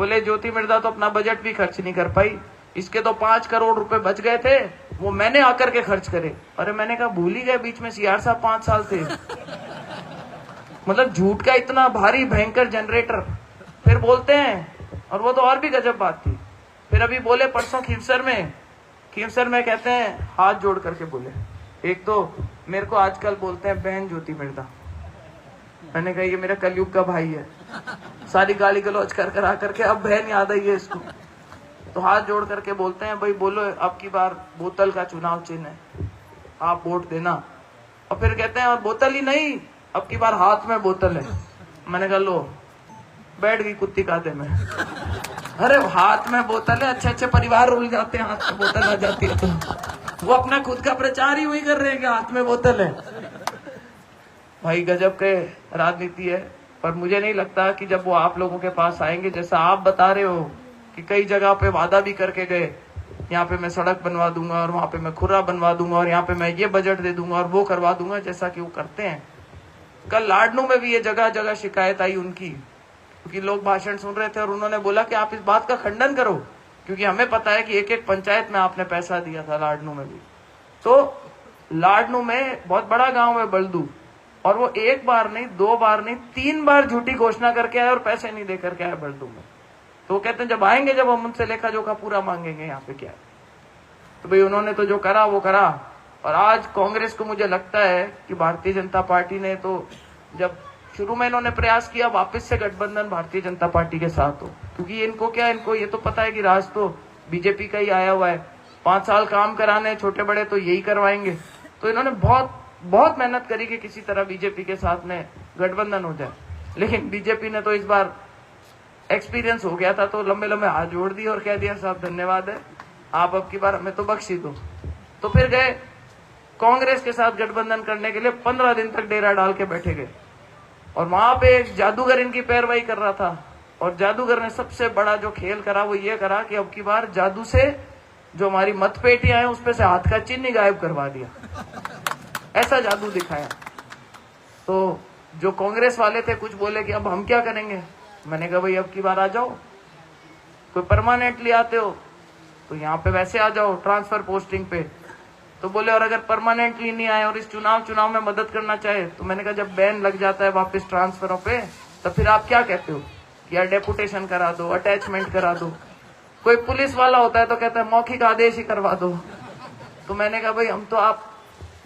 बोले ज्योति मिर्धा तो अपना बजट भी खर्च नहीं कर पाई, इसके तो 5 करोड़ रुपए बच गए थे, वो मैंने आकर के खर्च करे। अरे मैंने कहा भूल ही गए बीच में सीआर साहब 5 साल थे। मतलब झूठ का इतना भारी भयंकर जनरेटर। फिर बोलते हैं, और वो तो और भी गजब बात थी, फिर अभी बोले परसों खींवसर में कहते हैं, हाथ जोड़ करके बोले, एक तो मेरे को आजकल बोलते हैं बहन ज्योति मिर्धा। मैंने कहा ये मेरा कलयुग का भाई है, सारी गाली गलौज कर आकर के अब बहन याद आई है इसको। तो हाथ जोड़ करके बोलते हैं, भाई बोलो अब की बार बोतल का चुनाव चिन्ह है, आप वोट देना। और फिर कहते हैं और बोतल ही नहीं, अब की बार हाथ में बोतल है। मैंने कहा लो बैठ गई कुत्ती काते में। अरे हाथ में बोतल है, अच्छे अच्छे परिवार रुल जाते हैं, हाथ में बोतल आ जाती है। तो वो अपना खुद का प्रचार ही वही कर रहे हैं कि हाथ में बोतल है। भाई गजब के राजनीति है। पर मुझे नहीं लगता कि जब वो आप लोगों के पास आएंगे, जैसा आप बता रहे हो कि कई जगह पे वादा भी करके गए, यहाँ पे मैं सड़क बनवा दूंगा और वहां पे मैं खुरा बनवा दूंगा और यहाँ पे मैं ये बजट दे दूंगा और वो करवा दूंगा, जैसा कि वो करते हैं। कल लाडनू में भी ये जगह जगह शिकायत आई उनकी, क्योंकि लोग भाषण सुन रहे थे और उन्होंने बोला कि आप इस बात का खंडन करो, क्योंकि हमें पता है कि एक एक पंचायत में आपने पैसा दिया था, लाडनू में भी। तो लाडनू में बहुत बड़ा गांव है बलदू, और वो एक बार नहीं, 2 बार नहीं, 3 बार झूठी घोषणा करके आए और पैसे नहीं दे करके आए बलदू में। तो वो कहते हैं जब आएंगे, जब हम उनसे लेखा जोखा पूरा मांगेंगे यहाँ पे क्या है। तो भाई उन्होंने तो जो करा वो करा। और आज कांग्रेस को मुझे लगता है कि भारतीय जनता पार्टी ने तो, जब शुरू में इन्होंने प्रयास किया वापस से गठबंधन भारतीय जनता पार्टी के साथ हो, क्योंकि इनको क्या, इनको ये तो पता है कि राज तो बीजेपी का ही आया हुआ है, 5 साल काम कराने छोटे बड़े तो यही करवाएंगे। तो इन्होंने बहुत मेहनत करी कि किसी तरह बीजेपी के साथ में गठबंधन हो जाए। लेकिन बीजेपी ने तो इस बार एक्सपीरियंस हो गया था, तो लंबे लंबे हाथ जोड़ दिए और कह दिया साहब धन्यवाद है, आप अब की बार हमें तो बख्शी दो। तो फिर गए कांग्रेस के साथ गठबंधन करने के लिए, 15 दिन तक डेरा डाल के बैठे गए। और वहां पे एक जादूगर इनकी पैरवाई कर रहा था, और जादूगर ने सबसे बड़ा जो खेल करा वो ये करा कि अब की बार जादू से जो हमारी मतपेटियां हैं उस पे से हाथ का चिन्ह ही गायब करवा दिया। ऐसा जादू दिखाया। तो जो कांग्रेस वाले थे कुछ बोले कि अब हम क्या करेंगे। मैंने कहा भाई अब की बार आ जाओ, कोई परमानेंटली आते हो तो यहाँ पे वैसे आ जाओ ट्रांसफर पोस्टिंग पे। तो बोले और अगर परमानेंटली नहीं आए और इस चुनाव में मदद करना चाहे, तो मैंने कहा जब बैन लग जाता है वापस ट्रांसफरों पे, तो फिर आप क्या कहते हो कि यार डेपुटेशन करा दो, अटैचमेंट करा दो। कोई पुलिस वाला होता है तो कहता है मौखिक आदेश ही करवा दो। तो मैंने कहा भाई हम तो आप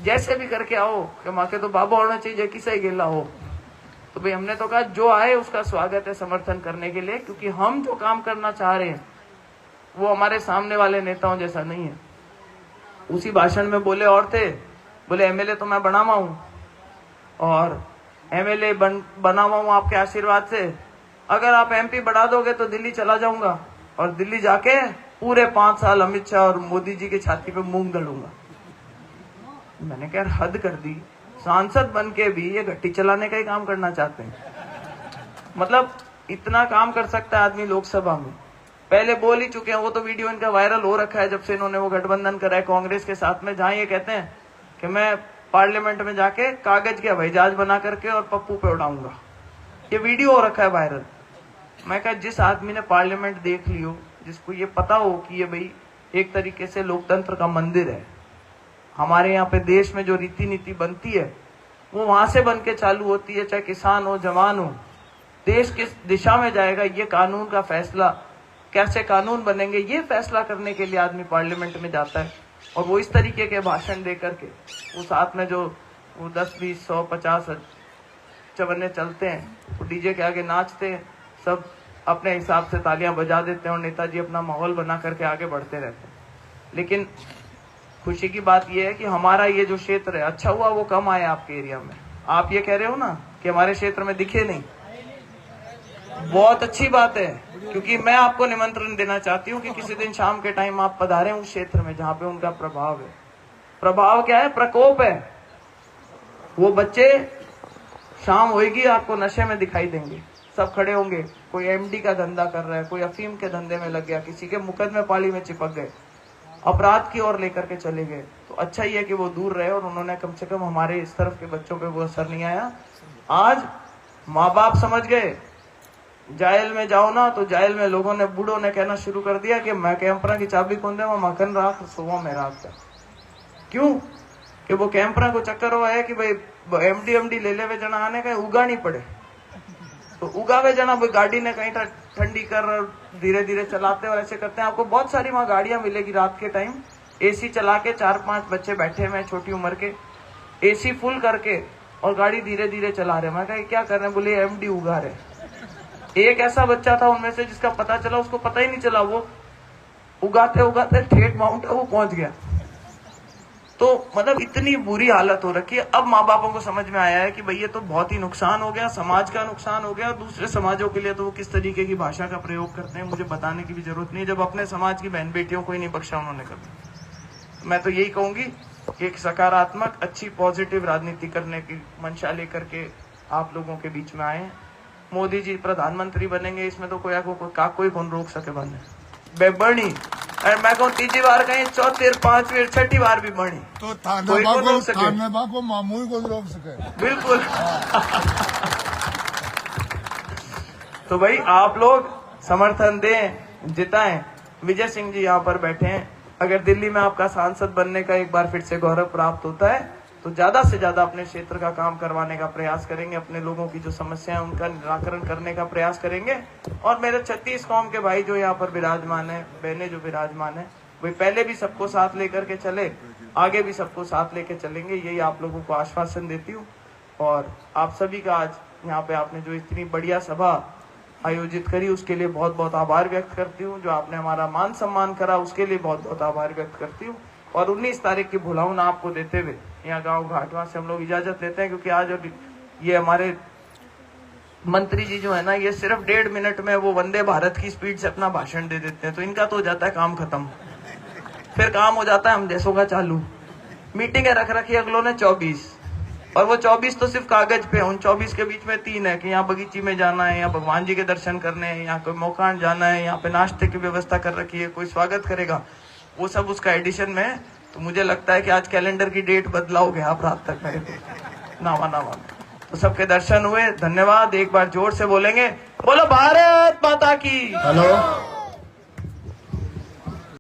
जैसे भी करके आओ, कि माँ के तो बाबा होना चाहिए किसे गिला हो। तो भाई हमने तो कहा जो आए उसका स्वागत है समर्थन करने के लिए, क्योंकि हम जो काम करना चाह रहे हैं वो हमारे सामने वाले नेताओं जैसा नहीं है। उसी भाषण में बोले और थे, बोले एमएलए तो मैं बना हुआ हूं, और एमएलए बना हुआ हूं आपके आशीर्वाद से। अगर आप एमपी बढ़ा दोगे तो दिल्ली चला जाऊंगा, और दिल्ली जाके पूरे 5 साल अमित शाह और मोदी जी की छाती पे मूंग दड़ूंगा। मैंने कहा हद कर दी, सांसद बन के भी ये घट्टी चलाने का ही काम करना चाहते हैं। मतलब इतना काम कर सकता है आदमी लोकसभा में। पहले बोल ही चुके हैं, वो तो वीडियो इनका वायरल हो रखा है जब से इन्होंने वो गठबंधन करा है कांग्रेस के साथ में, जहां ये कहते हैं कि मैं पार्लियामेंट में जाके कागज के हवाई जहाज बना करके और पप्पू पे उड़ाऊंगा। ये वीडियो हो रखा है वायरल। मैं कहा जिस आदमी ने पार्लियामेंट देख लियो, जिसको ये पता हो कि ये भाई एक तरीके से लोकतंत्र का मंदिर है, हमारे यहाँ पे देश में जो रीति नीति बनती है वो वहां से बन के चालू होती है, चाहे किसान हो जवान हो। देश किस दिशा में जाएगा, ये कानून का फैसला, कैसे कानून बनेंगे, ये फैसला करने के लिए आदमी पार्लियामेंट में जाता है। और वो इस तरीके के भाषण दे करके वो साथ में जो वो 10, 20, 100, 50 चवन्ने चलते हैं, वो डीजे के आगे नाचते हैं, सब अपने हिसाब से तालियां बजा देते हैं और नेताजी अपना माहौल बना करके आगे बढ़ते रहते हैं। लेकिन खुशी की बात यह है कि हमारा ये जो क्षेत्र है, अच्छा हुआ वो कम आया आपके एरिया में। आप ये कह रहे हो ना कि हमारे क्षेत्र में दिखे नहीं, बहुत अच्छी बात है, क्योंकि मैं आपको निमंत्रण देना चाहती हूँ कि किसी दिन शाम के टाइम आप पधारें उस क्षेत्र में जहां पे उनका प्रभाव है। प्रभाव क्या है? प्रकोप है। वो बच्चे शाम होगी आपको नशे में दिखाई देंगे, सब खड़े होंगे, कोई एमडी का धंधा कर रहा है, कोई अफीम के धंधे में लग गया, किसी के मुकदमे पाली में चिपक गए, अपराध की ओर लेकर के चले गए। तो अच्छा ही है कि वो दूर रहे, और उन्होंने कम से कम हमारे इस तरफ के बच्चों पे वो असर नहीं आया। आज माँ बाप समझ गए जायल में जाओ ना तो जायल में लोगों ने, बूढ़ों ने कहना शुरू कर दिया कि मैं कैंपरा की चाबी कौन दे, मखन राख सुबह में राख। क्यों कि वो कैंपरा को चक्कर हुआ है कि भाई एमडी ले ले वे जना आने का उगा नहीं पड़े, तो उगावे जना भाई गाड़ी ने कहीं ठंडी कर धीरे धीरे चलाते और ऐसे करते हैं। आपको बहुत सारी वहां गाड़ियां मिलेगी रात के टाइम, एसी चला के 4-5 बच्चे बैठे हुए छोटी उम्र के, एसी फुल करके और गाड़ी धीरे धीरे चला रहे। मैं कहा क्या कर रहे हैं, बोले एमडी उगा रहे। एक ऐसा बच्चा था उनमें से जिसका पता चला, उसको पता ही नहीं चला, वो उगाते उगाते ठेठ माउंट वो पहुंच गया। तो मतलब इतनी बुरी हालत हो रखी है। अब माँ बापों को समझ में आया है कि भाई ये तो बहुत ही नुकसान हो गया, समाज का नुकसान हो गया, और दूसरे समाजों के लिए तो वो किस तरीके की भाषा का प्रयोग करते हैं मुझे बताने की भी जरूरत नहीं, जब अपने समाज की बहन बेटियों को ही नहीं बख्शा उन्होंने कभी। मैं तो यही कहूंगी कि एक सकारात्मक अच्छी पॉजिटिव राजनीति करने की मंशा लेकर के आप लोगों के बीच में आए। मोदी जी प्रधानमंत्री बनेंगे, इसमें तो कोई कौन रोक सके बने बेबणी। और मैं कहूँ तीसरी बार कहीं, चौथी 5वीं 6ठी बार भी बनी तो कोई कौन रोक सके, को मामूल को रोक सके। बिल्कुल। तो भाई आप लोग समर्थन दें, जिताएं। विजय सिंह जी यहाँ पर बैठे हैं, अगर दिल्ली में आपका सांसद बनने का एक बार फिर से गौरव प्राप्त होता है तो ज्यादा से ज्यादा अपने क्षेत्र का काम करवाने का प्रयास करेंगे, अपने लोगों की जो समस्या है उनका निराकरण करने का प्रयास करेंगे। और मेरे 36 कौम के भाई जो यहाँ पर विराजमान है, बहनें जो विराजमान है, वे पहले भी सबको साथ लेकर के चले, आगे भी सबको साथ लेके चलेंगे, यही आप लोगों को आश्वासन देती हूँ। और आप सभी का आज यहाँ पे आपने जो इतनी बढ़िया सभा आयोजित करी उसके लिए बहुत बहुत आभार व्यक्त करती हूँ। जो आपने हमारा मान सम्मान करा उसके लिए बहुत बहुत आभार व्यक्त करती हूँ। और 19 तारीख की भुलाउन आपको देते हुए यहाँ गांव घाटवा से हम लोग इजाजत लेते हैं, क्योंकि आज ये हमारे मंत्री जी जो है ना, ये सिर्फ 1.5 मिनट में वो वंदे भारत की स्पीड से अपना भाषण दे देते हैं, तो इनका तो हो जाता है काम खत्म, फिर काम हो जाता है हम जैसों का चालू। मीटिंगें रख रखी अगलों ने 24, और वो 24 तो सिर्फ कागज पे, उन 24 के बीच में 3 है कि यहाँ बगीची में जाना है, यहाँ भगवान जी के दर्शन करने हैं, यहाँ कोई मौकान जाना है, यहाँ पे नाश्ते की व्यवस्था कर रखी है, कोई स्वागत करेगा, वो सब उसका एडिशन में है। तो मुझे लगता है कि आज कैलेंडर की डेट बदलाओगे आप रात तक मेरे को नावा में। तो सबके दर्शन हुए, धन्यवाद। एक बार जोर से बोलेंगे, बोलो भारत माता की। हेलो।